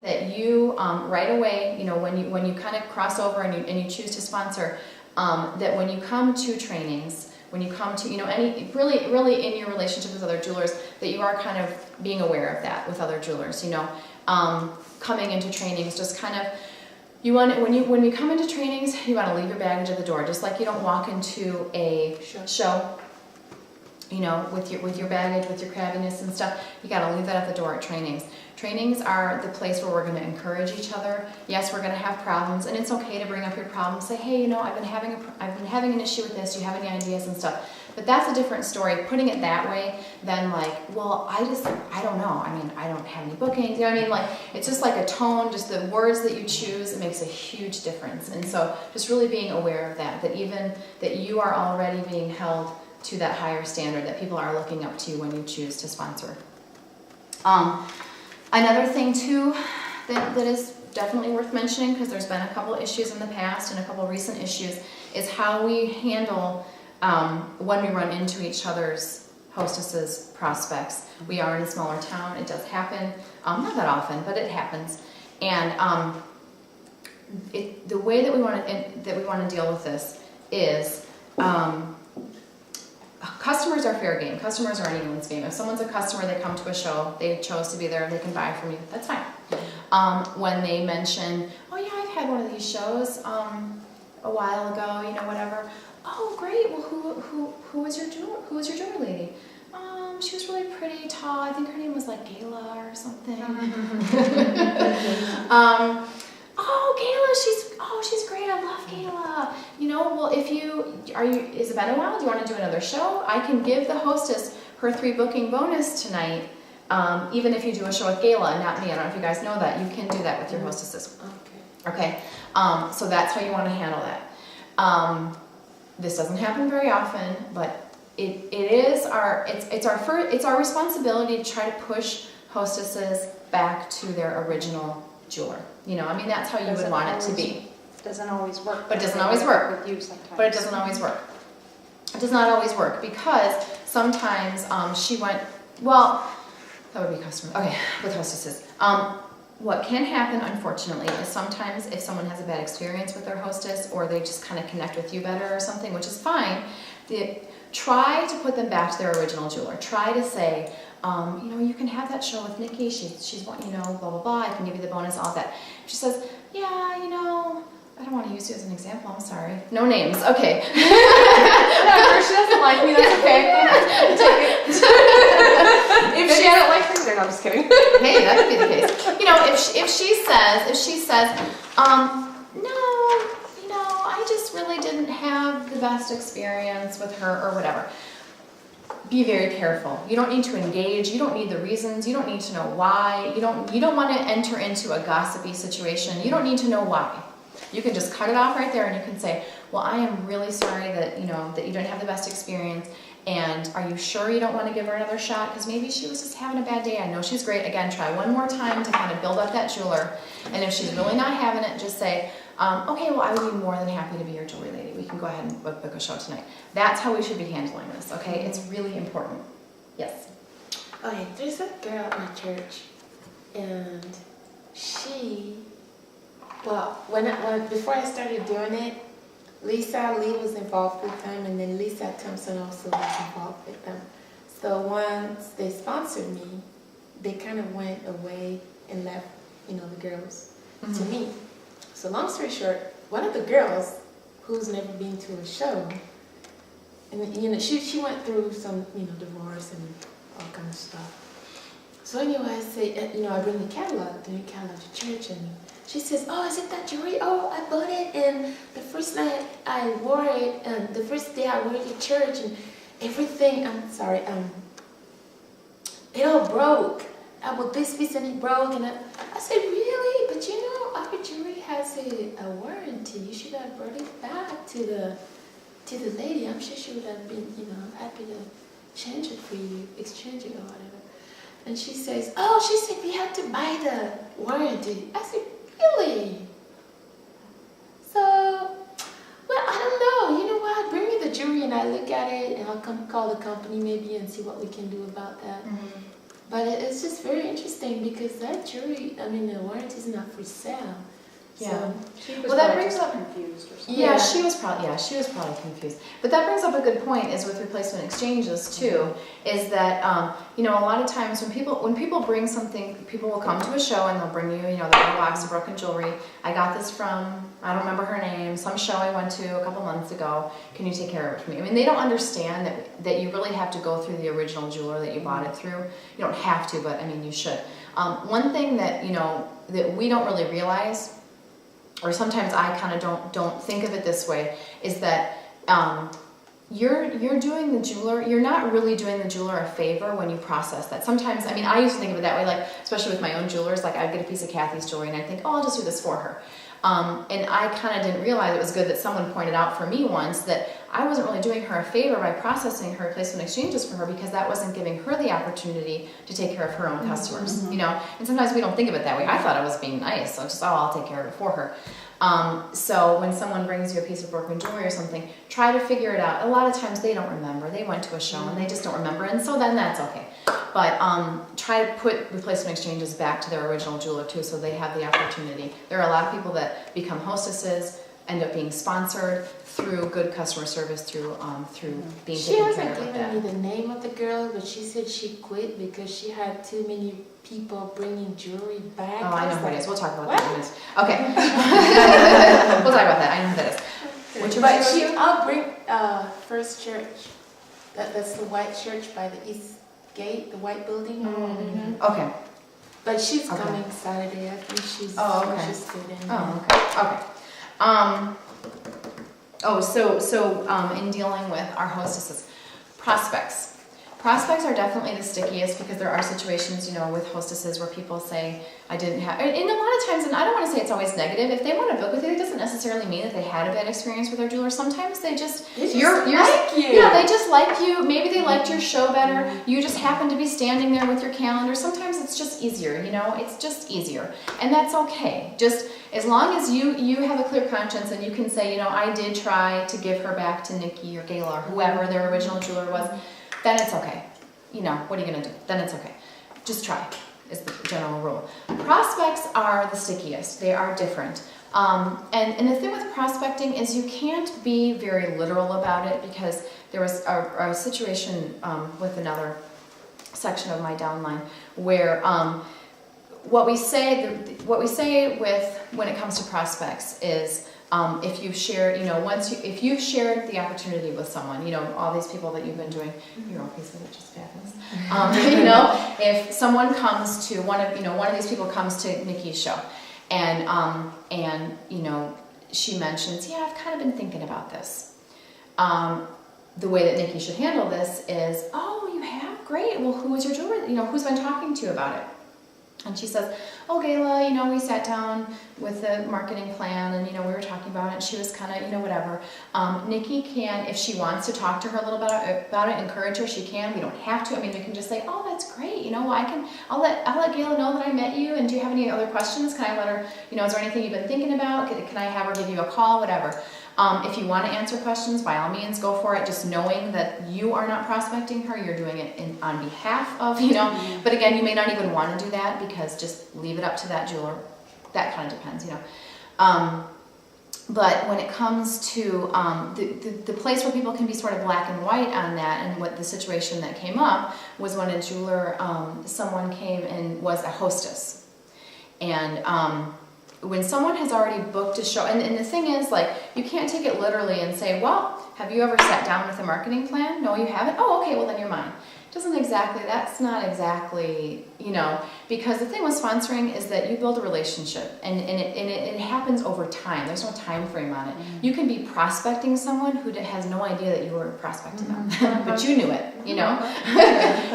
that you right away, you know, when you kind of cross over and you choose to sponsor, that when you come to trainings, when you come to, you know, any really in your relationship with other jewelers, that you are kind of being aware of that with other jewelers, you know, coming into trainings, just kind of, you want, when you come into trainings, you want to leave your baggage at the door, just like you don't walk into a show, you know, with your baggage, with your crabbiness and stuff. You got to leave that at the door at trainings. Trainings are the place where we're going to encourage each other. Yes, we're going to have problems, and it's okay to bring up your problems. Say, hey, you know, I've been having an issue with this. Do you have any ideas and stuff? But that's a different story. Putting it that way than like, well, I don't know. I mean, I don't have any bookings. You know what I mean? Like, it's just like a tone, just the words that you choose. It makes a huge difference. And so, just really being aware of that. That even that you are already being held to that higher standard, that people are looking up to you when you choose to sponsor. Another thing too that is definitely worth mentioning, because there's been a couple issues in the past and a couple recent issues, is how we handle when we run into each other's hostesses, prospects. We are in a smaller town. It does happen, not that often, but it happens. And the way that we want to deal with this is. Customers are fair game. Customers are anyone's game. If someone's a customer, they come to a show, they chose to be there, they can buy from you, that's fine. When they mention, oh yeah, I've had one of these shows a while ago, you know, whatever. Oh great, well who was your jewelry lady? She was really pretty, tall. I think her name was like Gayla or something. Oh, Gayla, she's great. I love Gayla. You know, well, is it been a while? Do you want to do another show? I can give the hostess her 3 booking bonus tonight, even if you do a show with Gayla and not me. I don't know if you guys know that. You can do that with your hostesses. Okay. So that's how you want to handle that. This doesn't happen very often, but it's our responsibility to try to push hostesses back to their original jeweler. You know, I mean, that's how you would want it to be. Doesn't always work. But it doesn't always work. With you sometimes. But it doesn't always work. It does not always work, because sometimes she went, well, that would be customer. Okay, with hostesses. What can happen, unfortunately, is sometimes if someone has a bad experience with their hostess, or they just kind of connect with you better or something, which is fine, try to put them back to their original jeweler. Try to say, you know, you can have that show with Nikki. She's you know, blah, blah, blah. I can give you the bonus, all that. She says, yeah, you know, I don't want to use you as an example. I'm sorry. No names. Okay. Whatever. She doesn't like me. That's okay. If she doesn't like me, then I'm just kidding. Hey, that could be the case. You know, if she says, no, you know, I just really didn't have the best experience with her or whatever. Be very careful. You don't need to engage. You don't need the reasons. You don't need to know why. You don't want to enter into a gossipy situation. You don't need to know why. You can just cut it off right there, and you can say, well, I am really sorry that you didn't have the best experience, and are you sure you don't want to give her another shot? Because maybe she was just having a bad day. I know she's great. Again, try one more time to kind of build up that jeweler. And if she's really not having it, just say, okay, well, I would be more than happy to be your jewelry lady. We can go ahead and book a show tonight. That's how we should be handling this, okay? It's really important. Yes? Okay, there's a girl at my church, and before I started doing it, Lisa Lee was involved with them, and then Lisa Thompson also was involved with them. So once they sponsored me, they kind of went away and left, you know, the girls to me. So long story short, one of the girls who's never been to a show, and you know, she went through some, you know, divorce and all kind of stuff. So anyway, I say, you know, I bring the catalog to church, and she says, oh, is it that jewelry? Oh, I bought it, and the first night I wore it, and the first day I wore it to church, and everything, it all broke. I bought this piece and it broke, and I said, really? But you know, our jewelry has a warranty. You should have brought it back to the lady. I'm sure she would have been, you know, happy to change it for you, exchange it or whatever. And she says, we had to buy the warranty. I said, really? So, well, I don't know. You know what? Bring me the jewelry and I look at it, and I'll call the company maybe and see what we can do about that. But it's just very interesting because that jewelry, I mean, the warranty is not for sale. Yeah. So, She was Well, that probably brings just up- confused or something. Yeah, she was probably confused. But that brings up a good point is with replacement exchanges too, is that you know, a lot of times when people bring something, people will come to a show and they'll bring you, you know, the little box of broken jewelry. I got this from, I don't remember her name, some show I went to a couple months ago. Can you take care of it for me? I mean, they don't understand that you really have to go through the original jeweler that you bought it through. You don't have to, but I mean, you should. One thing that, you know, that we don't really realize, or sometimes I kind of don't think of it this way, is that you're doing the jeweler, you're not really doing the jeweler a favor when you process that. Sometimes, I mean, I used to think of it that way, like, especially with my own jewelers, like I'd get a piece of Kathy's jewelry and I'd think, oh, I'll just do this for her. And I kind of didn't realize it was good that someone pointed out for me once that I wasn't really doing her a favor by processing her replacement exchanges for her, because that wasn't giving her the opportunity to take care of her own customers, you know? And sometimes we don't think of it that way. I thought I was being nice, so just, oh, I'll take care of it for her. So when someone brings you a piece of broken jewelry or something, try to figure it out. A lot of times they don't remember. They went to a show and they just don't remember, and so then that's okay. But try to put replacement exchanges back to their original jeweler too, so they have the opportunity. There are a lot of people that become hostesses, end up being sponsored through good customer service, through being she taken wasn't care of like giving that. me the name of the girl, but she said she quit because she had too many people bringing jewelry back. Oh, I know was who it like, is. We'll talk about what? that in a minute. Okay. We'll talk about that. I know who that is. Which But was I'll bring First Church. That's the white church by the East Gate, the white building. Okay. But she's Okay. coming Saturday. I think she's Oh, okay. interested in. Oh, okay. Okay. In dealing with our hostesses, prospects. Prospects are definitely the stickiest because there are situations, you know, with hostesses where people say, I didn't have, and a lot of times, and I don't want to say it's always negative, if they want to book with you, it doesn't necessarily mean that they had a bad experience with their jeweler. Sometimes they just, They just you're like you. Yeah, they just like you. Maybe they liked your show better. You just happen to be standing there with your calendar. Sometimes it's just easier, you know, it's just easier. And that's okay. Just as long as you have a clear conscience and you can say, you know, I did try to give her back to Nikki or Gayla or whoever their original jeweler was, then it's okay. You know, what are you going to do? Then it's okay. Just try, is the general rule. Prospects are the stickiest. They are different. And the thing with prospecting is you can't be very literal about it, because there was a situation with another section of my downline where what we say with when it comes to prospects is if you share, you know, if you've shared the opportunity with someone, you know, all these people that you've been doing your own pieces, which is fabulous. You know, if someone comes to one of these people comes to Nikki's show, and you know, she mentions, yeah, I've kind of been thinking about this. The way that Nikki should handle this is, oh, you have? Great. Well, who was your jeweler? You know, who's been talking to you about it? And she says, oh, Gayla, you know, we sat down with the marketing plan and, you know, we were talking about it, and she was kind of, you know, whatever. Nikki can, if she wants to talk to her a little bit about it, encourage her, she can. We don't have to. I mean, we can just say, oh, that's great. You know, I'll let Gayla know that I met you, and do you have any other questions? Can I let her, you know, is there anything you've been thinking about? Can I have her give you a call? Whatever. If you want to answer questions, by all means, go for it. Just knowing that you are not prospecting her, you're doing it on behalf of, you know. But again, you may not even want to do that, because just leave it up to that jeweler. That kind of depends, you know. But when it comes to the place where people can be sort of black and white on that, and what the situation that came up was when a jeweler, someone came and was a hostess. And when someone has already booked a show, and the thing is, like, you can't take it literally and say, well, have you ever sat down with a marketing plan? No, you haven't? Oh, okay, well then you're mine. That's not exactly, you know, because the thing with sponsoring is that you build a relationship, and it happens over time. There's no time frame on it. You can be prospecting someone who has no idea that you were prospecting them, but you knew it, you know.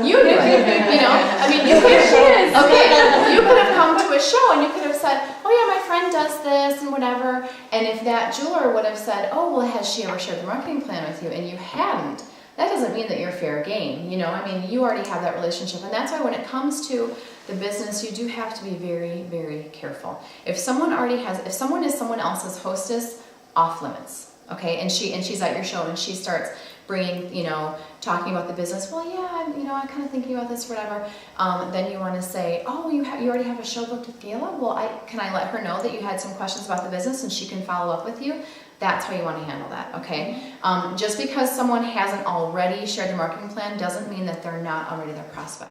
You knew it, you know. I mean, you could have come to a show and you could have said, oh yeah, my friend does this and whatever. And if that jeweler would have said, oh, well, has she ever shared the marketing plan with you? And you hadn't. That doesn't mean that you're fair game, you know. I mean, you already have that relationship, and that's why when it comes to the business, you do have to be very, very careful. If someone is someone else's hostess, off limits, okay? And she's at your show and she starts bringing, talking about the business. Well, yeah, I'm kind of thinking about this, whatever. Then you want to say, oh, you already have a show booked with Gayla? Well, can I let her know that you had some questions about the business and she can follow up with you? That's how you want to handle that, okay? Just because someone hasn't already shared their marketing plan doesn't mean that they're not already their prospect.